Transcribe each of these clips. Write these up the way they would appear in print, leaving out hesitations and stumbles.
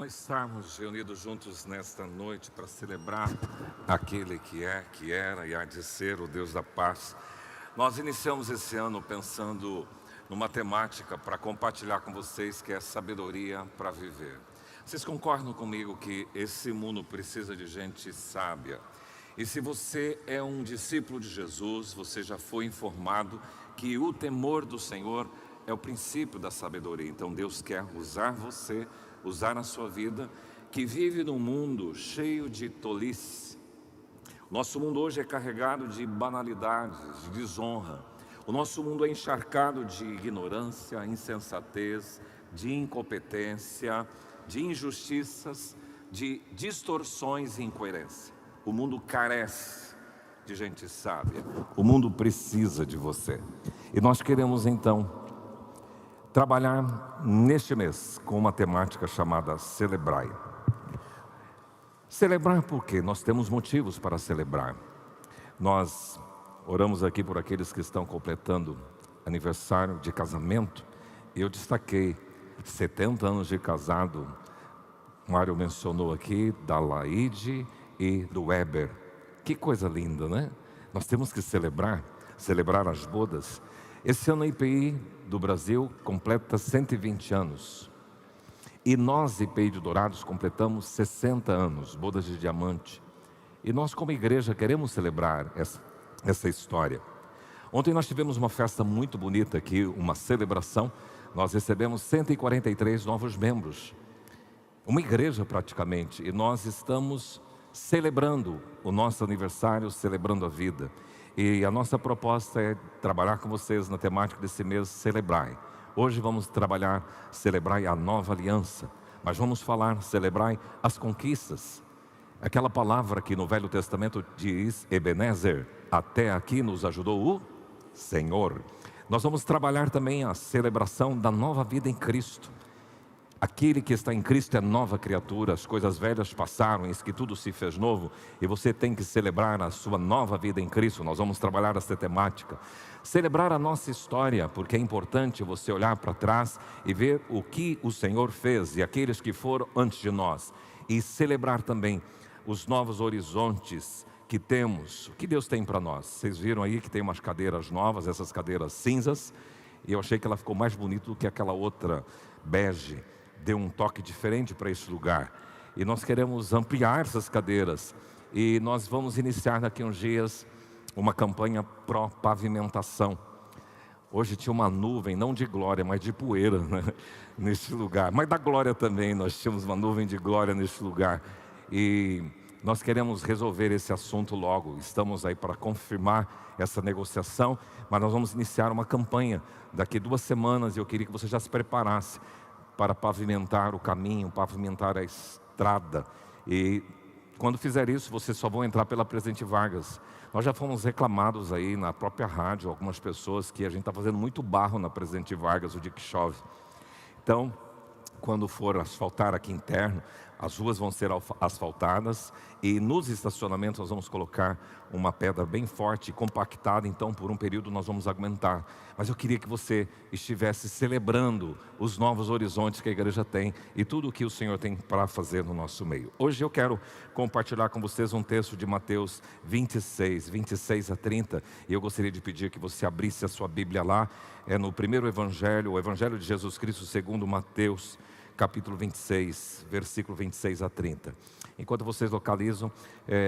estarmos reunidos juntos nesta noite para celebrar aquele que é, que era e há de ser o Deus da paz. Nós iniciamos esse ano pensando numa temática para compartilhar com vocês, que é sabedoria para viver. Vocês concordam comigo que esse mundo precisa de gente sábia? E se você é um discípulo de Jesus, você já foi informado que o temor do Senhor é o princípio da sabedoria. Então Deus quer usar você, usar a sua vida, que vive num mundo cheio de tolice. Nosso mundo hoje é carregado de banalidades, de desonra. O nosso mundo é encharcado de ignorância, insensatez, de incompetência, de injustiças, de distorções e incoerência. O mundo carece de gente sábia. O mundo precisa de você. E nós queremos então trabalhar neste mês com uma temática chamada Celebrai. Celebrar por quê? Nós temos motivos para celebrar. Nós oramos aqui por aqueles que estão completando aniversário de casamento. Eu destaquei 70 anos de casado. Mário mencionou aqui da Laide e do Weber. Que coisa linda, né? Nós temos que celebrar as bodas. Esse ano a IPI do Brasil completa 120 anos. E nós, IPI de Dourados, completamos 60 anos, bodas de diamante. E nós, como igreja, queremos celebrar essa história. Ontem nós tivemos uma festa muito bonita aqui, uma celebração. Nós recebemos 143 novos membros. Uma igreja praticamente. E nós estamos celebrando o nosso aniversário, celebrando a vida. E a nossa proposta é trabalhar com vocês na temática desse mês, Celebrai. Hoje vamos trabalhar, Celebrai a nova aliança. Mas vamos falar, Celebrai as conquistas. Aquela palavra que no Velho Testamento diz, Ebenezer, até aqui nos ajudou o Senhor. Nós vamos trabalhar também a celebração da nova vida em Cristo. Aquele que está em Cristo é nova criatura, as coisas velhas passaram, eis que tudo se fez novo, e você tem que celebrar a sua nova vida em Cristo. Nós vamos trabalhar essa temática. Celebrar a nossa história, porque é importante você olhar para trás e ver o que o Senhor fez, e aqueles que foram antes de nós. E celebrar também os novos horizontes que temos, o que Deus tem para nós. Vocês viram aí que tem umas cadeiras novas, essas cadeiras cinzas, e eu achei que ela ficou mais bonita do que aquela outra bege. Deu um toque diferente para esse lugar. E nós queremos ampliar essas cadeiras. E nós vamos iniciar daqui a uns dias uma campanha pró-pavimentação. Hoje tinha uma nuvem, não de glória, mas de poeira, né, nesse lugar. Mas da glória também, nós tínhamos uma nuvem de glória nesse lugar. E nós queremos resolver esse assunto logo. Estamos aí para confirmar essa negociação. Mas nós vamos iniciar uma campanha daqui 2 semanas. E eu queria que você já se preparasse para pavimentar o caminho, pavimentar a estrada. E quando fizer isso, vocês só vão entrar pela Presidente Vargas. Nós já fomos reclamados aí na própria rádio, algumas pessoas, que a gente está fazendo muito barro na Presidente Vargas o dia que chove. Então, quando for asfaltar aqui interno, as ruas vão ser asfaltadas e nos estacionamentos nós vamos colocar uma pedra bem forte, compactada, então por um período nós vamos aguentar. Mas eu queria que você estivesse celebrando os novos horizontes que a igreja tem e tudo o que o Senhor tem para fazer no nosso meio. Hoje eu quero compartilhar com vocês um texto de Mateus 26 a 30, e eu gostaria de pedir que você abrisse a sua Bíblia lá. É no primeiro evangelho, o evangelho de Jesus Cristo segundo Mateus, capítulo 26, versículo 26 a 30. Enquanto vocês localizam,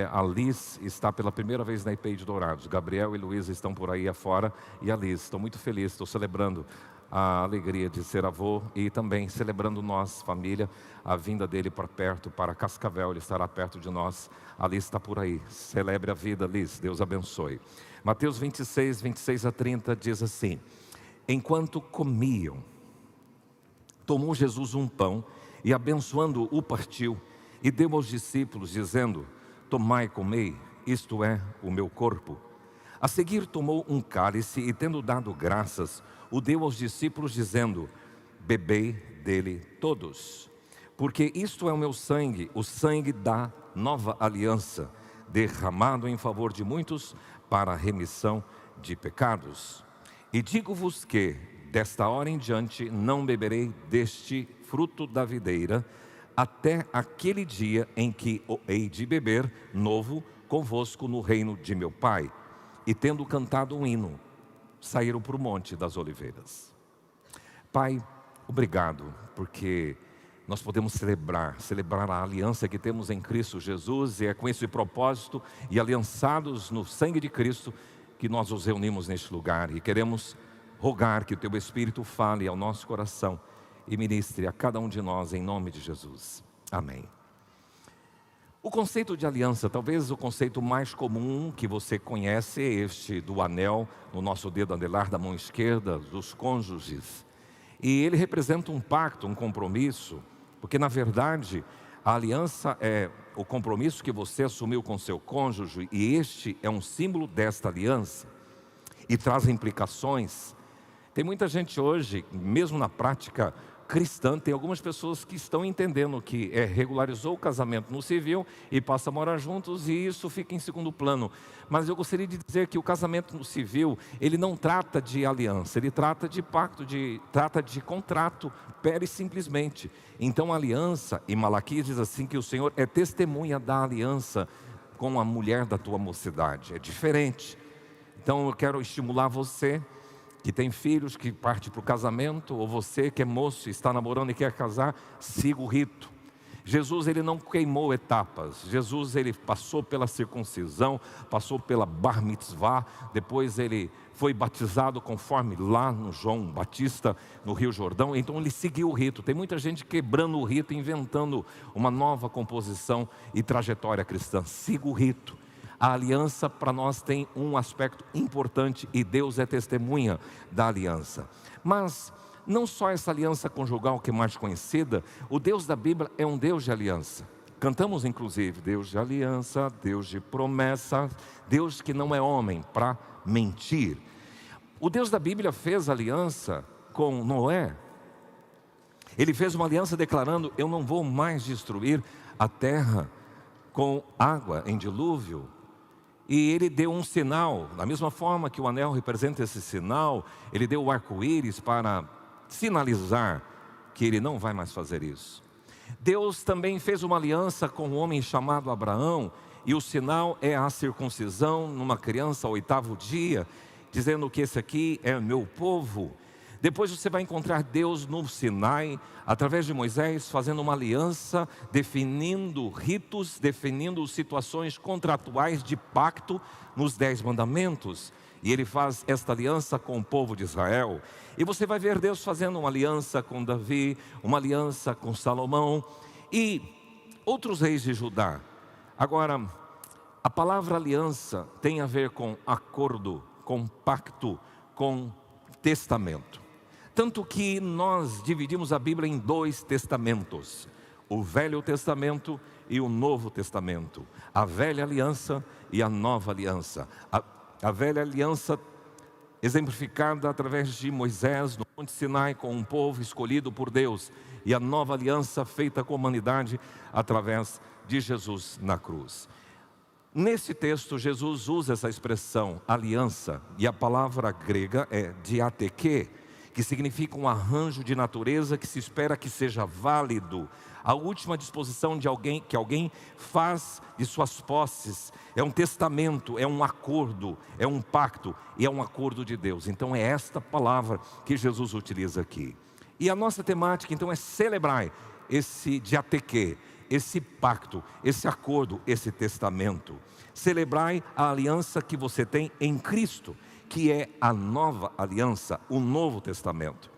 a Liz está pela primeira vez na IPI de Dourados. Gabriel e Luísa estão por aí afora. E a Liz, estou muito feliz, estou celebrando a alegria de ser avô e também celebrando nós, família, a vinda dele para perto, para Cascavel. Ele estará perto de nós. A Liz está por aí. Celebre a vida, Liz. Deus abençoe. Mateus 26 a 30 diz assim: enquanto comiam, tomou Jesus um pão e abençoando o partiu e deu aos discípulos dizendo: tomai e comei, isto é o meu corpo. A seguir tomou um cálice e tendo dado graças, o deu aos discípulos dizendo: bebei dele todos, porque isto é o meu sangue, o sangue da nova aliança, derramado em favor de muitos para a remissão de pecados. E digo-vos que desta hora em diante não beberei deste fruto da videira, até aquele dia em que hei de beber novo convosco no reino de meu Pai. E tendo cantado um hino, saíram para o Monte das Oliveiras. Pai, obrigado, porque nós podemos celebrar a aliança que temos em Cristo Jesus, e é com esse propósito, e aliançados no sangue de Cristo, que nós nos reunimos neste lugar, e queremos rogar que o Teu Espírito fale ao nosso coração, e ministre a cada um de nós, em nome de Jesus. Amém. O conceito de aliança, talvez o conceito mais comum que você conhece, é este do anel no nosso dedo anelar da mão esquerda, dos cônjuges. E ele representa um pacto, um compromisso, porque na verdade a aliança é o compromisso que você assumiu com seu cônjuge, e este é um símbolo desta aliança, e traz implicações. Tem muita gente hoje, mesmo na prática cristã, tem algumas pessoas que estão entendendo que regularizou o casamento no civil e passa a morar juntos, e isso fica em segundo plano. Mas eu gostaria de dizer que o casamento no civil, ele não trata de aliança, ele trata de pacto, trata de contrato, pere simplesmente. Então a aliança, em Malaquias diz assim, que o Senhor é testemunha da aliança com a mulher da tua mocidade. É diferente. Então eu quero estimular você que tem filhos, que parte para o casamento, ou você que é moço, está namorando e quer casar, siga o rito. Jesus, ele não queimou etapas. Jesus, ele passou pela circuncisão, passou pela bar mitzvah, depois ele foi batizado conforme lá no João Batista, no Rio Jordão. Então ele seguiu o rito. Tem muita gente quebrando o rito, inventando uma nova composição e trajetória cristã. Siga o rito. A aliança para nós tem um aspecto importante, e Deus é testemunha da aliança. Mas não só essa aliança conjugal que é mais conhecida, o Deus da Bíblia é um Deus de aliança. Cantamos inclusive, Deus de aliança, Deus de promessa, Deus que não é homem para mentir. O Deus da Bíblia fez aliança com Noé. Ele fez uma aliança declarando, eu não vou mais destruir a terra com água em dilúvio. E ele deu um sinal, da mesma forma que o anel representa esse sinal, ele deu o arco-íris para sinalizar que ele não vai mais fazer isso. Deus também fez uma aliança com um homem chamado Abraão, e o sinal é a circuncisão numa criança ao 8º dia, dizendo que esse aqui é meu povo. Depois você vai encontrar Deus no Sinai, através de Moisés, fazendo uma aliança, definindo ritos, definindo situações contratuais de pacto nos 10 mandamentos. E ele faz esta aliança com o povo de Israel. E você vai ver Deus fazendo uma aliança com Davi, uma aliança com Salomão e outros reis de Judá. Agora, a palavra aliança tem a ver com acordo, com pacto, com testamento. Tanto que nós dividimos a Bíblia em 2 testamentos, o Velho Testamento e o Novo Testamento, a Velha Aliança e a Nova Aliança. A Velha Aliança exemplificada através de Moisés no Monte Sinai com um povo escolhido por Deus, e a Nova Aliança feita com a humanidade através de Jesus na cruz. Nesse texto, Jesus usa essa expressão aliança, e a palavra grega é diateque, que significa um arranjo de natureza que se espera que seja válido. A última disposição de alguém, que alguém faz de suas posses, é um testamento, é um acordo, é um pacto, e é um acordo de Deus. Então é esta palavra que Jesus utiliza aqui. E a nossa temática então é celebrar esse diateque, esse pacto, esse acordo, esse testamento. Celebrai a aliança que você tem em Cristo, que é a nova aliança, o Novo Testamento.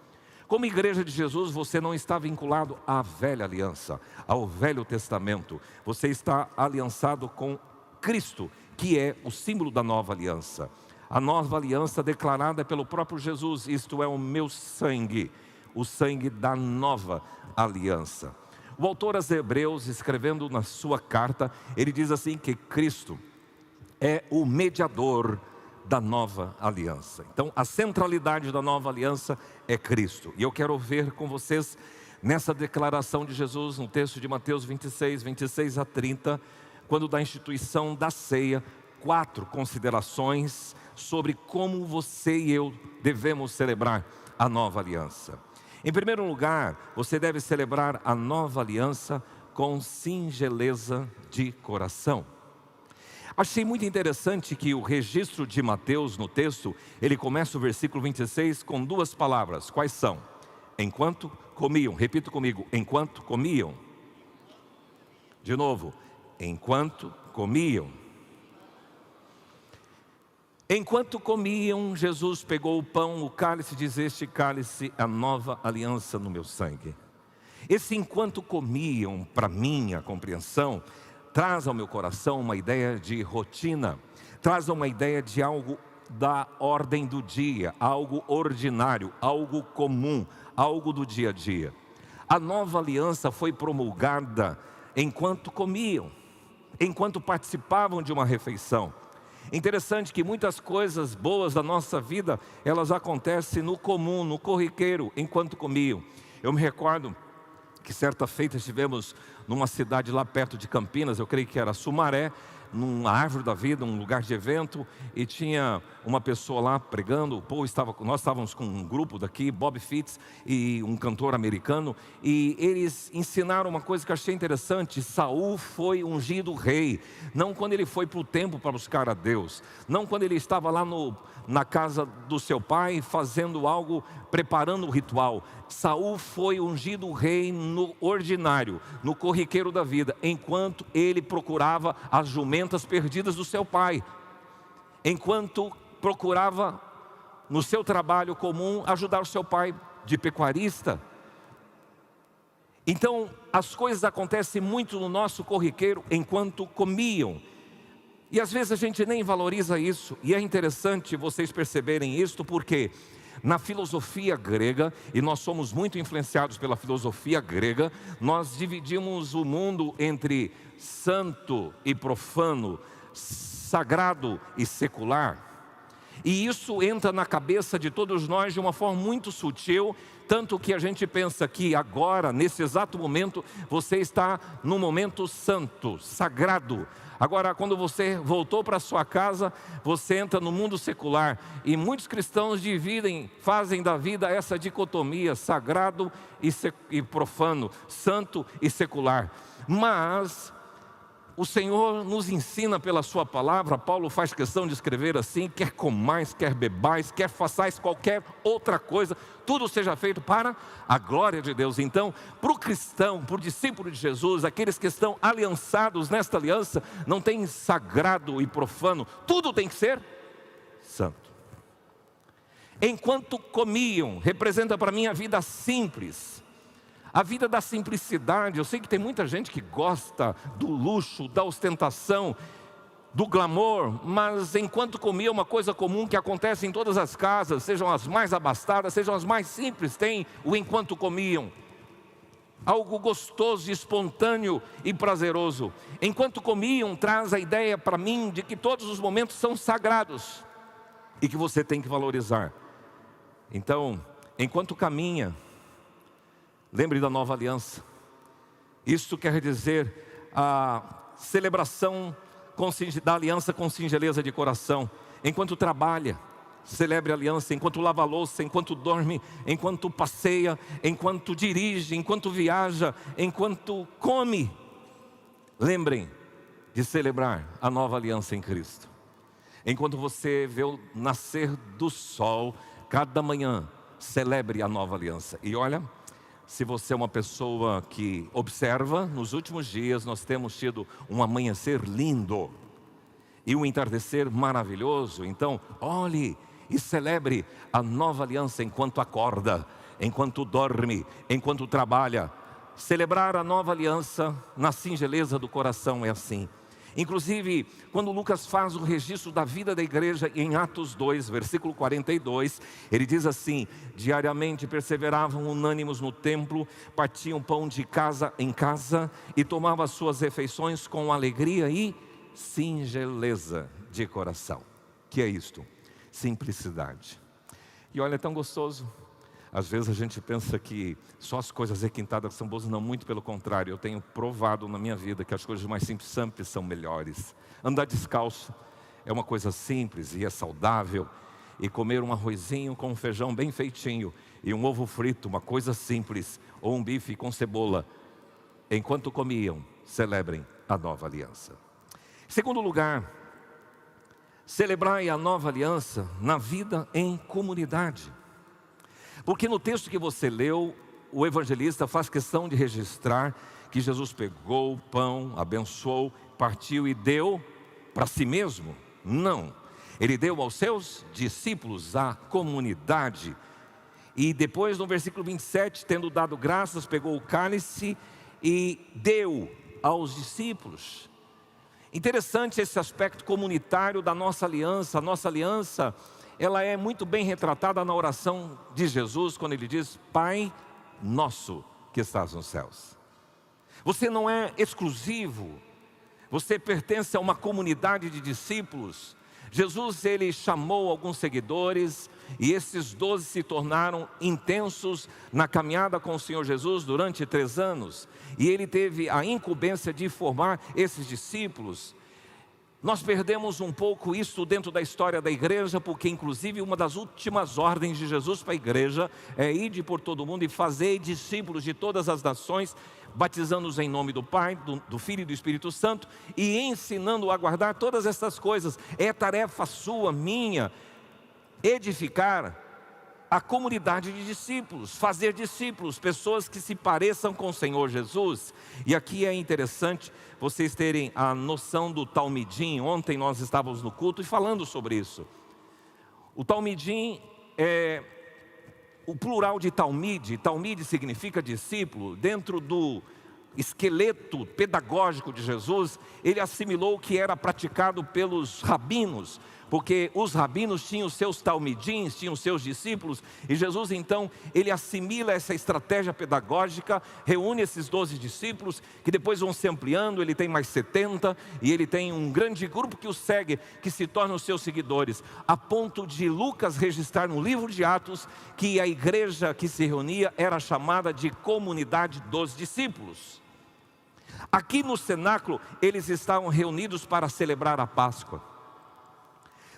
Como igreja de Jesus, você não está vinculado à velha aliança, ao Velho Testamento. Você está aliançado com Cristo, que é o símbolo da nova aliança. A nova aliança declarada pelo próprio Jesus, isto é o meu sangue, o sangue da nova aliança. O autor aos Hebreus, escrevendo na sua carta, ele diz assim que Cristo é o mediador da nova aliança. Então a centralidade da nova aliança é Cristo. E eu quero ver com vocês nessa declaração de Jesus, no texto de Mateus 26 a 30, quando da instituição da ceia, 4 considerações sobre como você e eu devemos celebrar a nova aliança. Em primeiro lugar, você deve celebrar a nova aliança com singeleza de coração. Achei muito interessante que o registro de Mateus no texto, ele começa o versículo 26 com duas palavras. Quais são? Enquanto comiam. Repita comigo. Enquanto comiam. De novo. Enquanto comiam. Enquanto comiam, Jesus pegou o pão, o cálice, diz: este cálice é a nova aliança no meu sangue. Esse enquanto comiam, para minha compreensão, traz ao meu coração uma ideia de rotina, traz uma ideia de algo da ordem do dia, algo ordinário, algo comum, algo do dia a dia. A nova aliança foi promulgada enquanto comiam, enquanto participavam de uma refeição. Interessante que muitas coisas boas da nossa vida, elas acontecem no comum, no corriqueiro, enquanto comiam. Eu me recordo que certa feita estivemos numa cidade lá perto de Campinas, eu creio que era Sumaré, numa árvore da vida, um lugar de evento, e tinha uma pessoa lá pregando. Nós estávamos com um grupo daqui, Bob Fitts e um cantor americano, e eles ensinaram uma coisa que eu achei interessante. Saul foi ungido rei, não quando ele foi para o templo para buscar a Deus, não quando ele estava lá na casa do seu pai fazendo algo, preparando o ritual. Saul foi ungido rei no ordinário, no corriqueiro da vida, enquanto ele procurava as jumentas perdidas do seu pai, enquanto procurava no seu trabalho comum ajudar o seu pai de pecuarista. Então as coisas acontecem muito no nosso corriqueiro enquanto comiam. E às vezes a gente nem valoriza isso. E é interessante vocês perceberem isso, porque na filosofia grega, e nós somos muito influenciados pela filosofia grega, nós dividimos o mundo entre santo e profano, sagrado e secular. E isso entra na cabeça de todos nós de uma forma muito sutil, tanto que a gente pensa que agora, nesse exato momento, você está num momento santo, sagrado. Agora, quando você voltou para sua casa, você entra no mundo secular. E muitos cristãos fazem da vida essa dicotomia, sagrado e profano, santo e secular. Mas o Senhor nos ensina pela sua palavra. Paulo faz questão de escrever assim: quer comais, quer bebais, quer façais qualquer outra coisa, tudo seja feito para a glória de Deus. Então, para o cristão, para o discípulo de Jesus, aqueles que estão aliançados nesta aliança, não tem sagrado e profano, tudo tem que ser santo. Enquanto comiam, representa para mim a vida simples, a vida da simplicidade. Eu sei que tem muita gente que gosta do luxo, da ostentação, do glamour, mas enquanto comia, uma coisa comum que acontece em todas as casas, sejam as mais abastadas, sejam as mais simples, tem o enquanto comiam. Algo gostoso, espontâneo e prazeroso. Enquanto comiam, traz a ideia para mim de que todos os momentos são sagrados e que você tem que valorizar. Então, enquanto caminha, lembre da nova aliança. Isso quer dizer a celebração da aliança com singeleza de coração. Enquanto trabalha, celebre a aliança. Enquanto lava a louça, enquanto dorme, enquanto passeia, enquanto dirige, enquanto viaja, enquanto come, lembrem de celebrar a nova aliança em Cristo. Enquanto você vê o nascer do sol cada manhã, celebre a nova aliança. E olha, se você é uma pessoa que observa, nos últimos dias nós temos tido um amanhecer lindo e um entardecer maravilhoso. Então, olhe e celebre a nova aliança enquanto acorda, enquanto dorme, enquanto trabalha. Celebrar a nova aliança na singeleza do coração é assim. Inclusive, quando Lucas faz o registro da vida da igreja em Atos 2, versículo 42, ele diz assim: diariamente perseveravam unânimes no templo, partiam pão de casa em casa e tomavam as suas refeições com alegria e singeleza de coração. Que é isto? Simplicidade. E olha, é tão gostoso. Às vezes a gente pensa que só as coisas requintadas são boas. Não, muito pelo contrário. Eu tenho provado na minha vida que as coisas mais simples são melhores. Andar descalço é uma coisa simples e é saudável. e comer um arrozinho com um feijão bem feitinho e um ovo frito, uma coisa simples, ou um bife com cebola. Enquanto comiam, celebrem a nova aliança. Segundo lugar, celebrai a nova aliança na vida em comunidade. Porque no texto que você leu, o evangelista faz questão de registrar que Jesus pegou o pão, abençoou, partiu e deu para si mesmo? Não. Ele deu aos seus discípulos, à comunidade. E depois no versículo 27, tendo dado graças, pegou o cálice e deu aos discípulos. Interessante esse aspecto comunitário da nossa aliança. A nossa aliança, ela é muito bem retratada na oração de Jesus, quando ele diz: Pai nosso que estás nos céus. Você não é exclusivo, você pertence a uma comunidade de discípulos. Jesus, ele chamou alguns seguidores, e esses 12 se tornaram intensos na caminhada com o Senhor Jesus durante 3 anos. E ele teve a incumbência de formar esses discípulos. Nós perdemos um pouco isso dentro da história da igreja, porque inclusive uma das últimas ordens de Jesus para a igreja é: ide por todo mundo e fazei discípulos de todas as nações, batizando-os em nome do Pai, do Filho e do Espírito Santo, e ensinando a guardar todas essas coisas. É tarefa sua, minha, edificar a comunidade de discípulos, fazer discípulos, pessoas que se pareçam com o Senhor Jesus. E aqui é interessante vocês terem a noção do Talmidim. Ontem nós estávamos no culto e falando sobre isso. O Talmidim é o plural de Talmide. Talmide significa discípulo. Dentro do esqueleto pedagógico de Jesus, ele assimilou o que era praticado pelos rabinos, porque os rabinos tinham os seus talmidins, tinham os seus discípulos, e Jesus então, ele assimila essa estratégia pedagógica, reúne esses 12 discípulos, que depois vão se ampliando, ele tem mais 70, e ele tem um grande grupo que o segue, que se tornam os seus seguidores, a ponto de Lucas registrar no livro de Atos, que a igreja que se reunia era chamada de comunidade dos discípulos. Aqui no cenáculo, eles estavam reunidos para celebrar a Páscoa.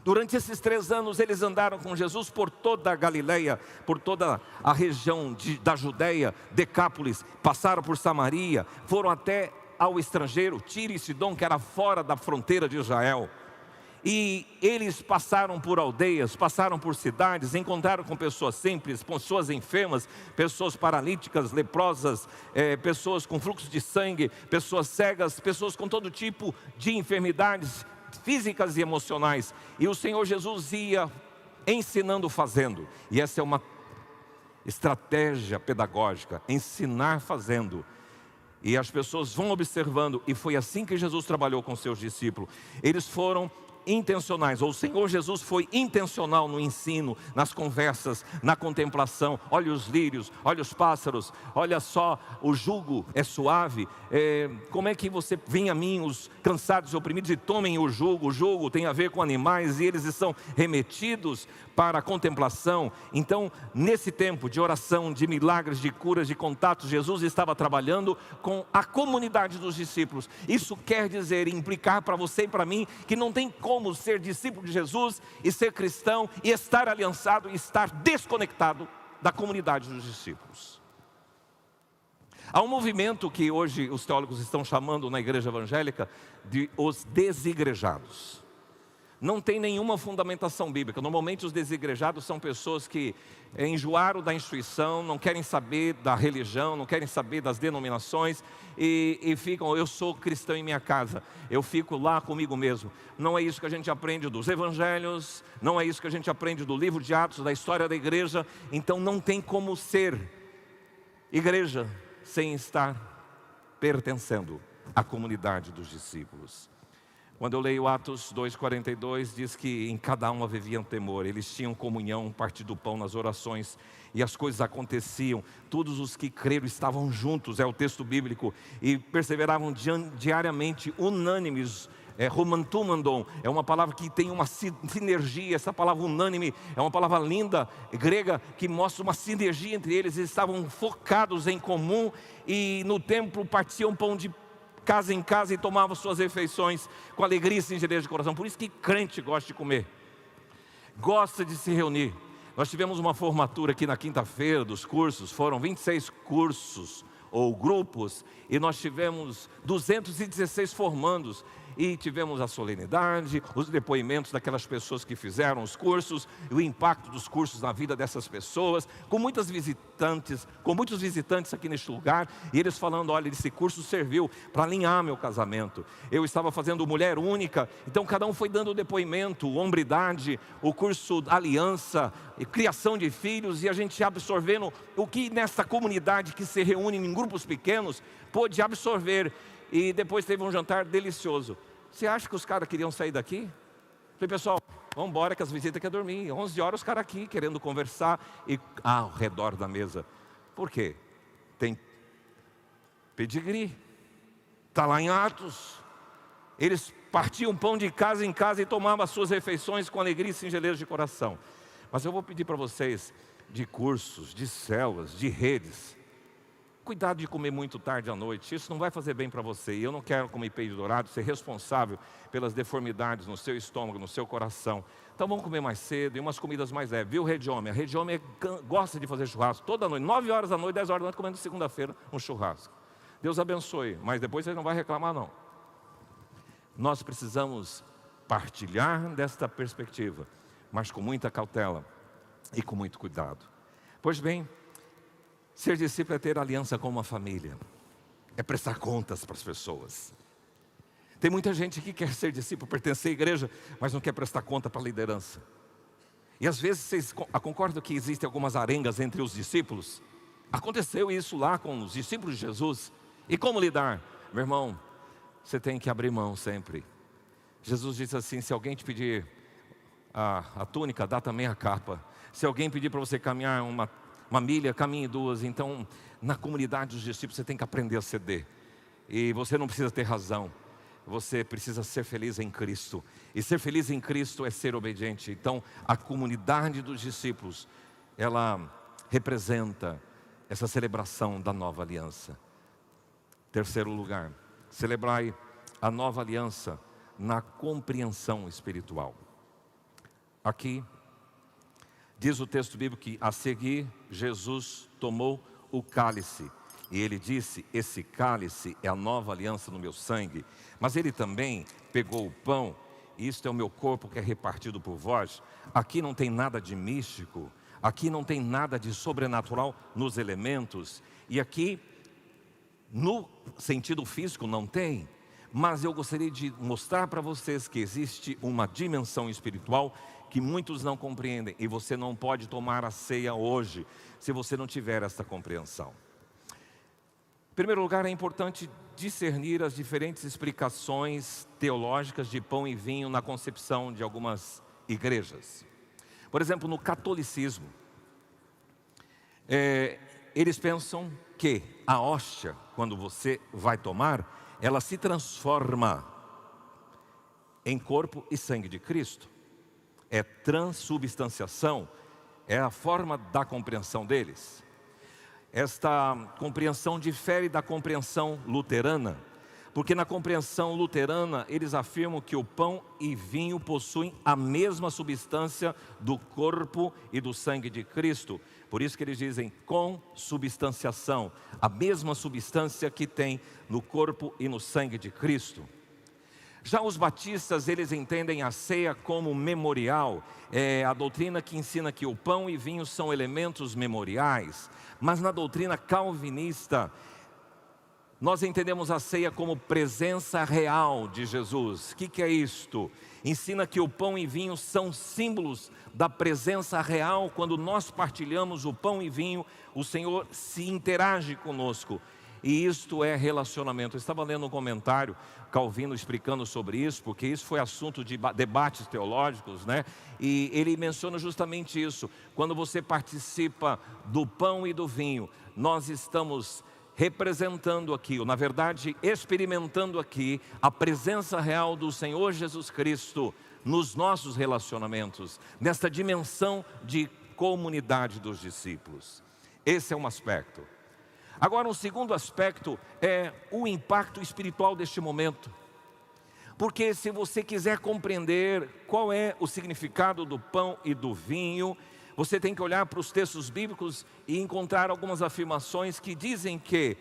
Durante esses 3 anos, eles andaram com Jesus por toda a Galileia, por toda a região da Judeia, Decápolis, passaram por Samaria, foram até ao estrangeiro, Tiro e Sidom, que era fora da fronteira de Israel. E eles passaram por aldeias, passaram por cidades, encontraram com pessoas simples, pessoas enfermas, pessoas paralíticas, leprosas, pessoas com fluxo de sangue, pessoas cegas, pessoas com todo tipo de enfermidades físicas e emocionais. E o Senhor Jesus ia ensinando fazendo. E essa é uma estratégia pedagógica, ensinar fazendo. E as pessoas vão observando, e foi assim que Jesus trabalhou com seus discípulos. Eles foram intencionais, ou o Senhor Jesus foi intencional no ensino, nas conversas, na contemplação. Olha os lírios, olha os pássaros, olha só, o jugo é suave. Como é que você vem a mim, os cansados e oprimidos, e tomem o jugo tem a ver com animais, e eles estão remetidos para a contemplação. Então, nesse tempo de oração, de milagres, de curas, de contatos, Jesus estava trabalhando com a comunidade dos discípulos. Isso quer dizer, implicar para você e para mim, que não tem como ser discípulo de Jesus e ser cristão e estar aliançado e estar desconectado da comunidade dos discípulos. Há um movimento que hoje os teólogos estão chamando na igreja evangélica de os desigrejados. Não tem nenhuma fundamentação bíblica. Normalmente os desigrejados são pessoas que enjoaram da instituição, não querem saber da religião, não querem saber das denominações e ficam: eu sou cristão em minha casa, eu fico lá comigo mesmo. Não é isso que a gente aprende dos evangelhos, não é isso que a gente aprende do livro de Atos, da história da igreja. Então não tem como ser igreja sem estar pertencendo à comunidade dos discípulos. Quando eu leio Atos 2,42, diz que em cada um haviam temor. Eles tinham comunhão, partir do pão nas orações, e as coisas aconteciam. Todos os que creram estavam juntos, é o texto bíblico, e perseveravam diariamente, unânimes. Romantumandon é uma palavra que tem uma sinergia. Essa palavra unânime é uma palavra linda, grega, que mostra uma sinergia entre eles. Eles estavam focados em comum, e no templo partiam pão de casa em casa e tomavam suas refeições com alegria e singeleza de coração. Por isso que crente gosta de comer. gosta de se reunir. Nós tivemos uma formatura aqui na quinta-feira dos cursos, foram 26 cursos ou grupos, e nós tivemos 216 formandos, e tivemos a solenidade, os depoimentos daquelas pessoas que fizeram os cursos, o impacto dos cursos na vida dessas pessoas, com muitos visitantes aqui neste lugar, e eles falando, olha, esse curso serviu para alinhar meu casamento. Eu estava fazendo Mulher Única, então cada um foi dando o depoimento, hombridade, o curso Aliança, criação de filhos, e a gente absorvendo o que nessa comunidade que se reúne em grupos pequenos, pôde absorver. E depois teve um jantar delicioso. Você acha que os caras queriam sair daqui? Falei, pessoal, vamos embora que as visitas querem dormir. 11 horas os caras aqui querendo conversar e ao redor da mesa. Por quê? Tem pedigree. Está lá em Atos. Eles partiam pão de casa em casa e tomavam as suas refeições com alegria e singeleza de coração. Mas eu vou pedir para vocês de cursos, de células, de redes. Cuidado de comer muito tarde à noite, isso não vai fazer bem para você. E eu não quero, como peixe dourado, ser responsável pelas deformidades no seu estômago, no seu coração. Então vamos comer mais cedo e umas comidas mais leves. Viu, Rede Homem? A Rede Homem gosta de fazer churrasco toda noite, 9 horas da noite, 10 horas da noite, comendo segunda-feira um churrasco. Deus abençoe, mas depois você não vai reclamar não. Nós precisamos partilhar desta perspectiva, mas com muita cautela e com muito cuidado. Pois bem, ser discípulo é ter aliança com uma família, é prestar contas para as pessoas. Tem muita gente que quer ser discípulo, pertencer à igreja, mas não quer prestar conta para a liderança. E às vezes vocês concordam que existem algumas arengas entre os discípulos? Aconteceu isso lá com os discípulos de Jesus. E como lidar? Meu irmão, você tem que abrir mão sempre. Jesus disse assim, se alguém te pedir a túnica, dá também a capa. Se alguém pedir para você caminhar uma milha, caminhe 2. Então, na comunidade dos discípulos, você tem que aprender a ceder. E você não precisa ter razão. Você precisa ser feliz em Cristo. E ser feliz em Cristo é ser obediente. Então, a comunidade dos discípulos, ela representa essa celebração da nova aliança. Terceiro lugar, celebrai a nova aliança na compreensão espiritual. Aqui, diz o texto bíblico que a seguir Jesus tomou o cálice e ele disse, esse cálice é a nova aliança no meu sangue. Mas ele também pegou o pão, e isto é o meu corpo que é repartido por vós. Aqui não tem nada de místico, aqui não tem nada de sobrenatural nos elementos. E aqui, no sentido físico, não tem. Mas eu gostaria de mostrar para vocês que existe uma dimensão espiritual que muitos não compreendem. E você não pode tomar a ceia hoje, se você não tiver esta compreensão. Em primeiro lugar, é importante discernir as diferentes explicações teológicas de pão e vinho na concepção de algumas igrejas. Por exemplo, no catolicismo, eles pensam que a hóstia, quando você vai tomar, ela se transforma em corpo e sangue de Cristo. É transubstanciação, é a forma da compreensão deles. Esta compreensão difere da compreensão luterana, porque na compreensão luterana eles afirmam que o pão e vinho possuem a mesma substância do corpo e do sangue de Cristo. Por isso que eles dizem consubstanciação, a mesma substância que tem no corpo e no sangue de Cristo. Já os batistas, eles entendem a ceia como memorial. É a doutrina que ensina que o pão e vinho são elementos memoriais. Mas na doutrina calvinista, nós entendemos a ceia como presença real de Jesus. O que é isto? Ensina que o pão e vinho são símbolos da presença real. Quando nós partilhamos o pão e vinho, o Senhor se interage conosco. E isto é relacionamento. Eu estava lendo um comentário, Calvino explicando sobre isso, porque isso foi assunto de debates teológicos, né? E ele menciona justamente isso. Quando você participa do pão e do vinho, nós estamos representando aqui, ou na verdade experimentando aqui, a presença real do Senhor Jesus Cristo nos nossos relacionamentos, nesta dimensão de comunidade dos discípulos. Esse é um aspecto. Agora, um segundo aspecto é o impacto espiritual deste momento. Porque se você quiser compreender qual é o significado do pão e do vinho, você tem que olhar para os textos bíblicos e encontrar algumas afirmações que dizem que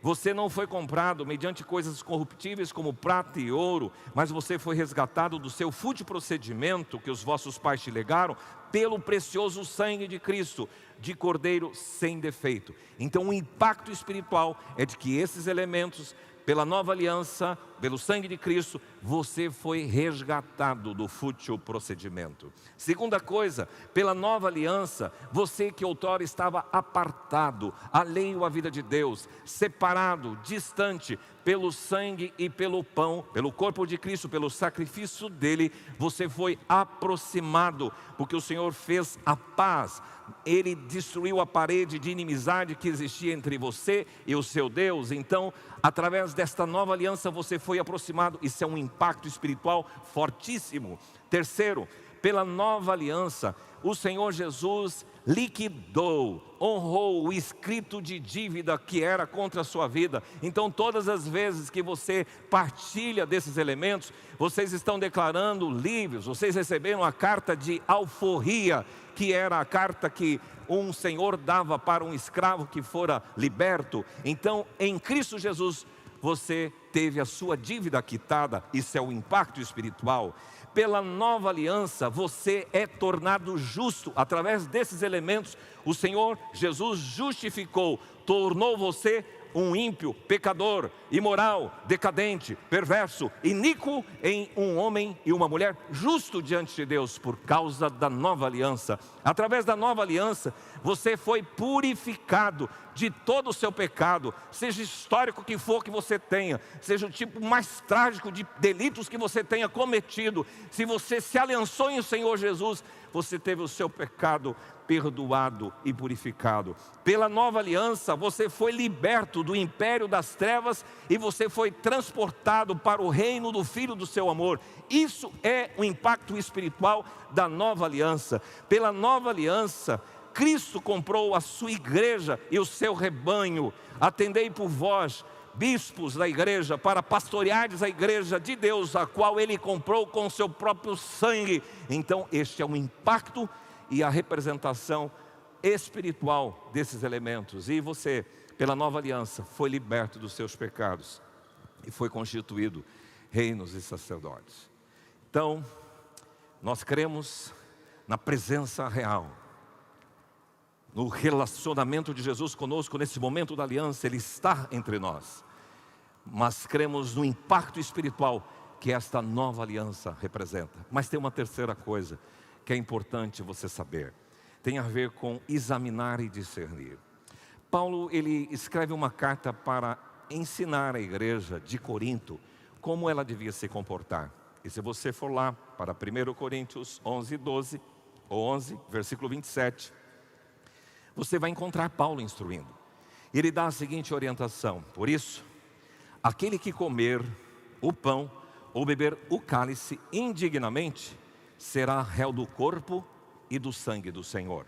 você não foi comprado mediante coisas corruptíveis como prata e ouro, mas você foi resgatado do seu fútil procedimento que os vossos pais te legaram pelo precioso sangue de Cristo, de cordeiro sem defeito. Então o impacto espiritual é de que esses elementos, pela nova aliança, pelo sangue de Cristo, você foi resgatado do fútil procedimento. Segunda coisa, pela nova aliança, você que outrora estava apartado, alheio à vida de Deus, separado, distante, pelo sangue e pelo pão, pelo corpo de Cristo, pelo sacrifício dele, você foi aproximado, porque o Senhor fez a paz. Ele destruiu a parede de inimizade que existia entre você e o seu Deus. Então, através desta nova aliança, você foi aproximado. Isso é um impacto espiritual fortíssimo. Terceiro, pela nova aliança, o Senhor Jesus liquidou, honrou o escrito de dívida que era contra a sua vida. Então todas as vezes que você partilha desses elementos, vocês estão declarando livres. Vocês receberam a carta de alforria, que era a carta que um senhor dava para um escravo que fora liberto. Então em Cristo Jesus você teve a sua dívida quitada. Isso é o impacto espiritual. Pela nova aliança, você é tornado justo. Através desses elementos, o Senhor Jesus justificou, tornou você um ímpio, pecador, imoral, decadente, perverso, iníquo em um homem e uma mulher justo diante de Deus, por causa da nova aliança. Através da nova aliança, você foi purificado de todo o seu pecado, seja histórico que for que você tenha, seja o tipo mais trágico de delitos que você tenha cometido. Se você se aliançou em o Senhor Jesus, você teve o seu pecado perdoado e purificado. Pela nova aliança, você foi liberto do império das trevas e você foi transportado para o reino do Filho do seu amor. Isso é o impacto espiritual da nova aliança. Pela nova aliança, Cristo comprou a sua igreja e o seu rebanho. Atendei por vós, bispos da igreja, para pastoreardes a igreja de Deus, a qual Ele comprou com o seu próprio sangue. Então este é um impacto e a representação espiritual desses elementos. E você, pela nova aliança, foi liberto dos seus pecados e foi constituído reinos e sacerdotes. Então, nós cremos na presença real, no relacionamento de Jesus conosco nesse momento da aliança. Ele está entre nós, mas cremos no impacto espiritual que esta nova aliança representa. Mas tem uma terceira coisa que é importante você saber, tem a ver com examinar e discernir. Paulo, ele escreve uma carta para ensinar a igreja de Corinto como ela devia se comportar. E se você for lá para 1 Coríntios 11, versículo 27, você vai encontrar Paulo instruindo. Ele dá a seguinte orientação: por isso, aquele que comer o pão ou beber o cálice indignamente, será réu do corpo e do sangue do Senhor.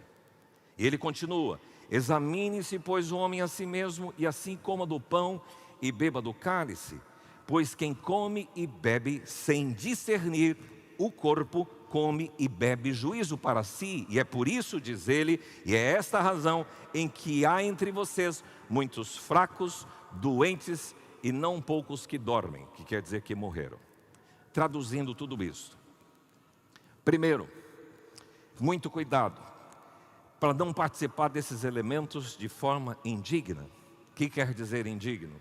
E ele continua: examine-se, pois, o homem a si mesmo, e assim coma do pão e beba do cálice. Pois quem come e bebe sem discernir o corpo, come e bebe juízo para si. E é por isso, diz ele, e é esta a razão em que há entre vocês muitos fracos, doentes e não poucos que dormem, que quer dizer que morreram. Traduzindo tudo isso, primeiro, muito cuidado para não participar desses elementos de forma indigna. O que quer dizer indigno?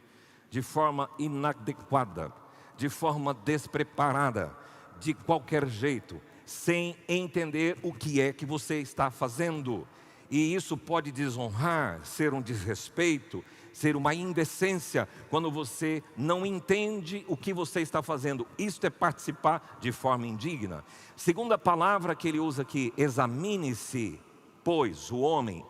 De forma inadequada, de forma despreparada, de qualquer jeito, sem entender o que é que você está fazendo. E isso pode desonrar, ser um desrespeito, ser uma indecência, quando você não entende o que você está fazendo. Isto é participar de forma indigna. Segunda palavra que ele usa aqui: examine-se, pois, o homem.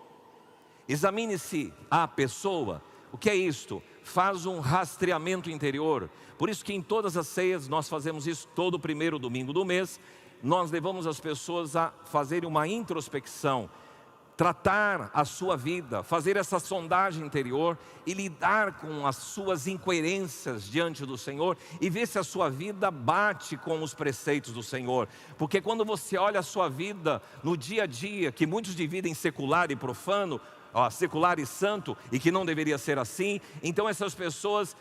Examine-se a pessoa. O que é isto? Faz um rastreamento interior. Por isso que em todas as ceias nós fazemos isso todo o primeiro domingo do mês. Nós levamos as pessoas a fazerem uma introspecção. tratar a sua vida, fazer essa sondagem interior e lidar com as suas incoerências diante do Senhor e ver se a sua vida bate com os preceitos do Senhor. Porque quando você olha a sua vida no dia a dia, que muitos dividem secular e profano, secular e santo, e que não deveria ser assim, então essas pessoas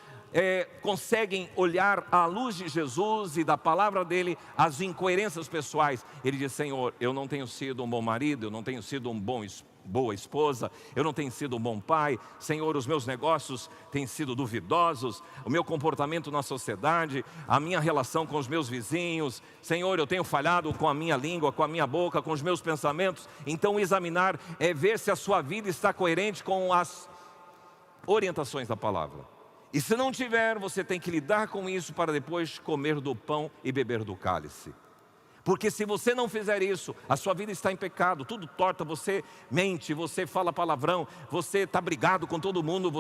conseguem olhar à luz de Jesus e da palavra dele as incoerências pessoais. Ele diz: Senhor, eu não tenho sido um bom marido, eu não tenho sido boa esposa, eu não tenho sido um bom pai. Senhor, os meus negócios têm sido duvidosos, o meu comportamento na sociedade, a minha relação com os meus vizinhos. Senhor, eu tenho falhado com a minha língua, com a minha boca, com os meus pensamentos. Então examinar é ver se a sua vida está coerente com as orientações da palavra. E se não tiver, você tem que lidar com isso para depois comer do pão e beber do cálice. Porque se você não fizer isso, a sua vida está em pecado, tudo torta, você mente, você fala palavrão, você está brigado com todo mundo,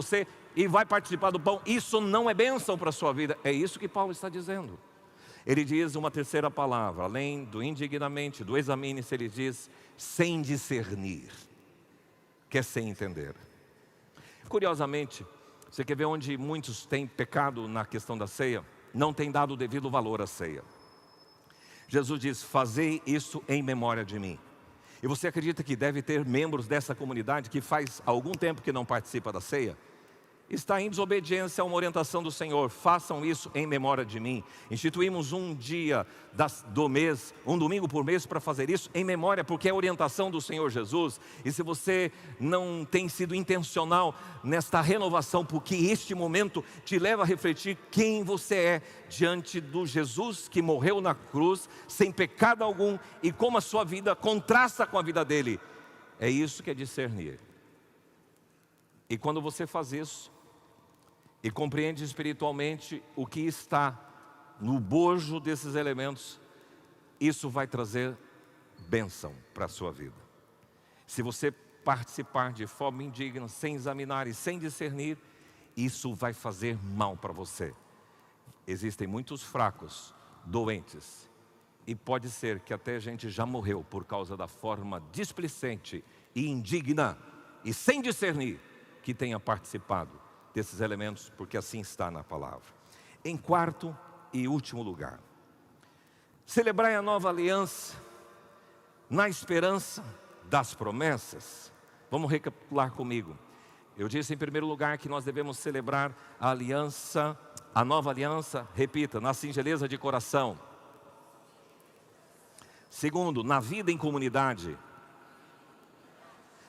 e vai participar do pão. Isso não é bênção para a sua vida. É isso que Paulo está dizendo. Ele diz uma terceira palavra, além do indignamente, do examine-se, ele diz sem discernir, que é sem entender. Curiosamente, você quer ver onde muitos têm pecado na questão da ceia? Não têm dado o devido valor à ceia. Jesus diz: fazei isso em memória de mim. E você acredita que deve ter membros dessa comunidade que faz algum tempo que não participa da ceia? Está em desobediência a uma orientação do Senhor. Façam isso em memória de mim. Instituímos um dia do mês, um domingo por mês, para fazer isso em memória, porque é a orientação do Senhor Jesus. E se você não tem sido intencional nesta renovação, porque este momento te leva a refletir quem você é diante do Jesus que morreu na cruz, sem pecado algum, e como a sua vida contrasta com a vida dele. É isso que é discernir. E quando você faz isso, e compreende espiritualmente o que está no bojo desses elementos, isso vai trazer bênção para a sua vida. Se você participar de forma indigna, sem examinar e sem discernir, isso vai fazer mal para você. Existem muitos fracos, doentes, e pode ser que até a gente já morreu por causa da forma displicente e indigna e sem discernir que tenha participado desses elementos, porque assim está na palavra. Em quarto e último lugar, celebrai a nova aliança na esperança das promessas. Vamos recapitular comigo. Eu disse em primeiro lugar que nós devemos celebrar a aliança, a nova aliança, repita, na singeleza de coração. Segundo, na vida em comunidade.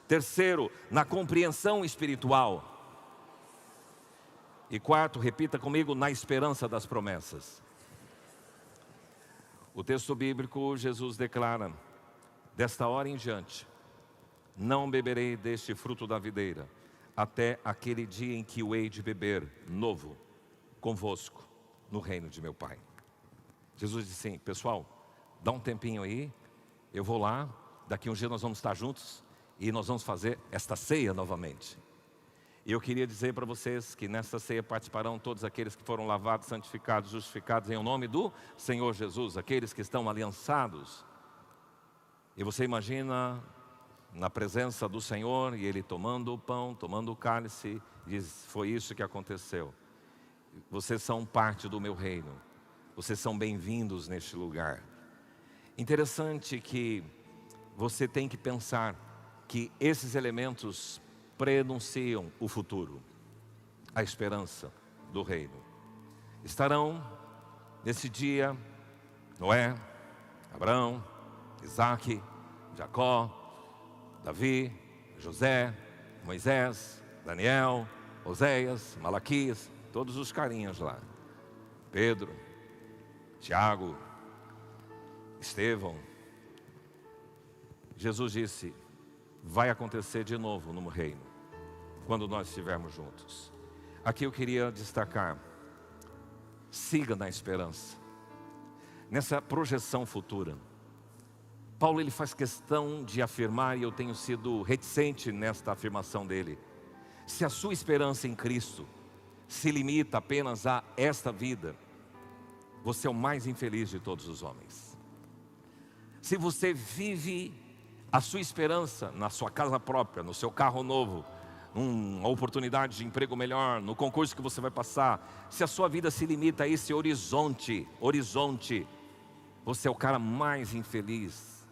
Terceiro, na compreensão espiritual. E quarto, repita comigo, na esperança das promessas. O texto bíblico, Jesus declara: desta hora em diante, não beberei deste fruto da videira, até aquele dia em que o hei de beber novo convosco no reino de meu Pai. Jesus disse assim: pessoal, dá um tempinho aí, eu vou lá, daqui uns dias nós vamos estar juntos e nós vamos fazer esta ceia novamente. E eu queria dizer para vocês que nessa ceia participarão todos aqueles que foram lavados, santificados, justificados em nome do Senhor Jesus, aqueles que estão aliançados. E você imagina na presença do Senhor e Ele tomando o pão, tomando o cálice, diz: foi isso que aconteceu. Vocês são parte do meu reino, vocês são bem-vindos neste lugar. Interessante que você tem que pensar que esses elementos prenunciam o futuro, a esperança do reino. Estarão nesse dia Noé, Abraão, Isaac, Jacó, Davi, José, Moisés, Daniel, Oséias, Malaquias, todos os carinhas lá. Pedro, Tiago, Estevão. Jesus disse: vai acontecer de novo no reino, quando nós estivermos juntos. Aqui eu queria destacar: siga na esperança, nessa projeção futura. Paulo, ele faz questão de afirmar, e eu tenho sido reticente nesta afirmação dele: se a sua esperança em Cristo se limita apenas a esta vida, você é o mais infeliz de todos os homens. Se você vive a sua esperança na sua casa própria, no seu carro novo, uma oportunidade de emprego melhor, no concurso que você vai passar, se a sua vida se limita a esse horizonte, você é o cara mais infeliz.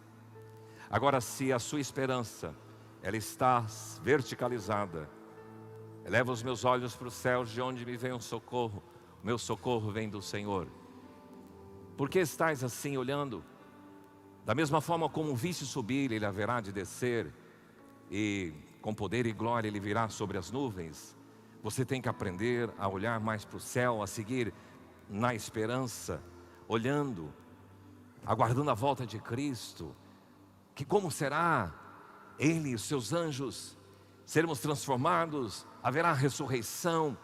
Agora, se a sua esperança, ela está verticalizada, eleva os meus olhos para os céus, de onde me vem o socorro? O meu socorro vem do Senhor. Por que estás assim olhando? Da mesma forma como viste subir, ele haverá de descer, e com poder e glória ele virá sobre as nuvens. Você tem que aprender a olhar mais para o céu, a seguir na esperança, olhando, aguardando a volta de Cristo, que como será Ele e os seus anjos, seremos transformados, haverá ressurreição.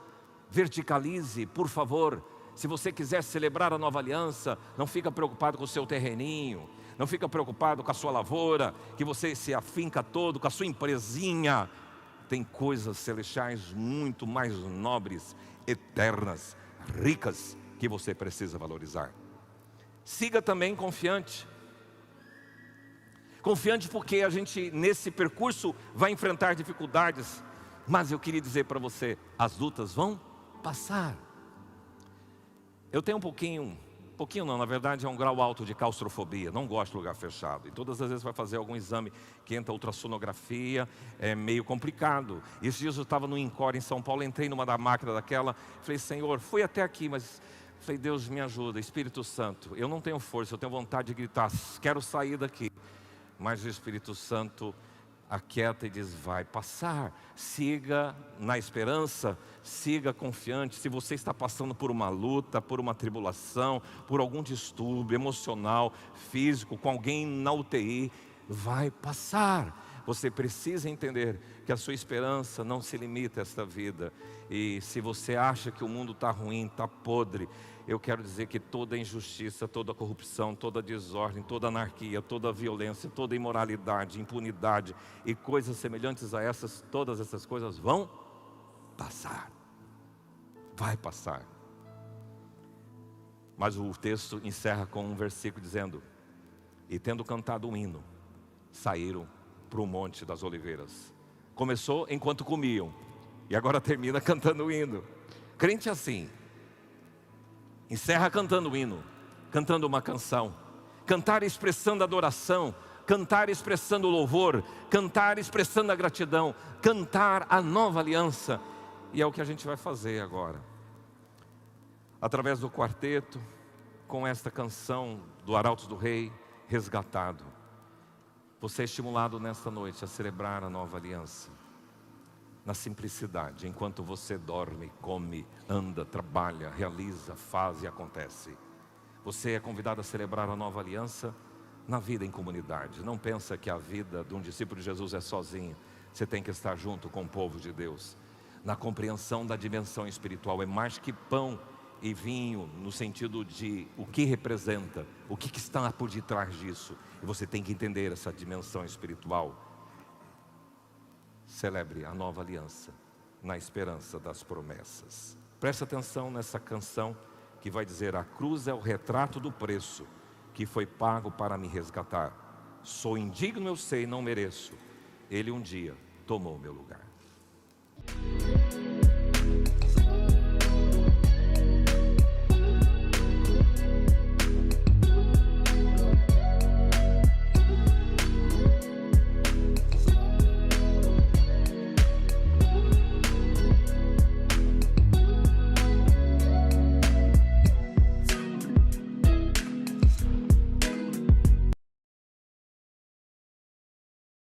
Verticalize, por favor. Se você quiser celebrar a nova aliança, não fica preocupado com o seu terreninho, não fica preocupado com a sua lavoura, que você se afinca todo, com a sua empresinha. Tem coisas celestiais muito mais nobres, eternas, ricas, que você precisa valorizar. Siga também confiante. Confiante porque a gente nesse percurso vai enfrentar dificuldades. Mas eu queria dizer para você, as lutas vão passar. Eu tenho um pouquinho não, na verdade é um grau alto de claustrofobia. Não gosto de lugar fechado. E todas as vezes vai fazer algum exame que entra ultrassonografia, é meio complicado. Esses dias eu estava no Encore em São Paulo, entrei numa da máquina daquela, falei, Senhor, fui até aqui, mas falei, Deus me ajuda, Espírito Santo, eu não tenho força, eu tenho vontade de gritar, quero sair daqui. Mas o Espírito Santo aquieta e diz, vai passar. Siga na esperança, siga confiante. Se você está passando por uma luta, por uma tribulação, por algum distúrbio emocional, físico, com alguém na UTI, vai passar. Você precisa entender que a sua esperança não se limita a esta vida. E se você acha que o mundo está ruim, está podre, eu quero dizer que toda injustiça, toda corrupção, toda desordem, toda anarquia, toda violência, toda imoralidade, impunidade e coisas semelhantes a essas, todas essas coisas vão passar. Vai passar. Mas o texto encerra com um versículo dizendo, e tendo cantado um hino, saíram para o Monte das Oliveiras. Começou enquanto comiam, e agora termina cantando o hino. Crente assim, encerra cantando o hino, cantando uma canção. Cantar expressando adoração, cantar expressando louvor, cantar expressando a gratidão, cantar a nova aliança. E é o que a gente vai fazer agora. Através do quarteto, com esta canção do Arautos do Rei, Resgatado. Você é estimulado nesta noite a celebrar a nova aliança. Na simplicidade, enquanto você dorme, come, anda, trabalha, realiza, faz e acontece. Você é convidado a celebrar a nova aliança na vida em comunidade. Não pensa que a vida de um discípulo de Jesus é sozinho. Você tem que estar junto com o povo de Deus. Na compreensão da dimensão espiritual, é mais que pão e vinho, no sentido de o que representa, o que está por detrás disso. E você tem que entender essa dimensão espiritual. Celebre a nova aliança na esperança das promessas. Preste atenção nessa canção que vai dizer, a cruz é o retrato do preço que foi pago para me resgatar. Sou indigno, eu sei, não mereço. Ele um dia tomou meu lugar.